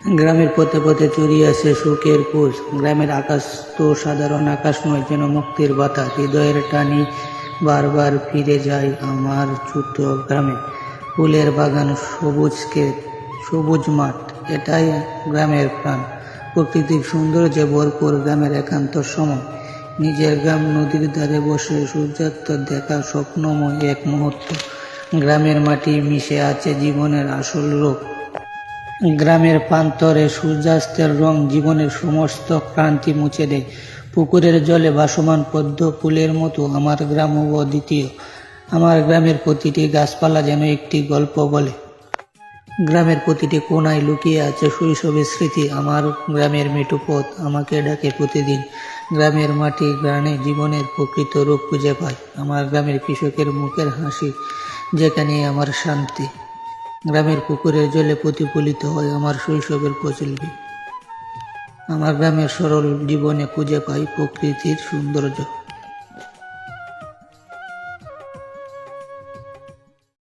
গ্রামের পথে পথে চুরিয়ে আছে সুখের খোঁজ। গ্রামের আকাশ তো সাধারণ আকাশ নয়, যেন মুক্তির বাতাস। হৃদয়ের টানি বারবার ফিরে যায় আমার ছোট গ্রামে। ফুলের বাগান, সবুজ ক্ষেত, সবুজ মাঠ, এটাই গ্রামের প্রাণ। প্রকৃতির সৌন্দর্যে ভরপুর গ্রামের একান্ত সময়। নিজের গ্রাম নদীর ধারে বসে সূর্যাস্ত দেখা স্বপ্নময় এক মুহূর্ত। গ্রামের মাটি মিশে আছে জীবনের আসল রূপ। গ্রামের প্রান্তরে সূর্যাস্তের রং জীবনের সমস্ত ক্লান্তি মুছে দেয়। পুকুরের জলে ভাসমান পদ্ম ফুলের মতো আমার গ্রামও অদ্বিতীয়। আমার গ্রামের প্রতিটি গাছপালা যেন একটি গল্প বলে। গ্রামের প্রতিটি কোণায় লুকিয়ে আছে শৈশবের স্মৃতি। আমার গ্রামের মেঠো পথ আমাকে ডাকে প্রতিদিন। গ্রামের মাটি গ্রামে জীবনের প্রকৃত রূপ খুঁজে পায়। আমার গ্রামের কৃষকের মুখের হাসি যেখানে আমার শান্তি। গ্রামের পুকুরের জলে প্রতিফলিত হয় আমার শৈশবের প্রচলিত। আমার গ্রামের সরল জীবনে খুঁজে পাই প্রকৃতির সৌন্দর্য।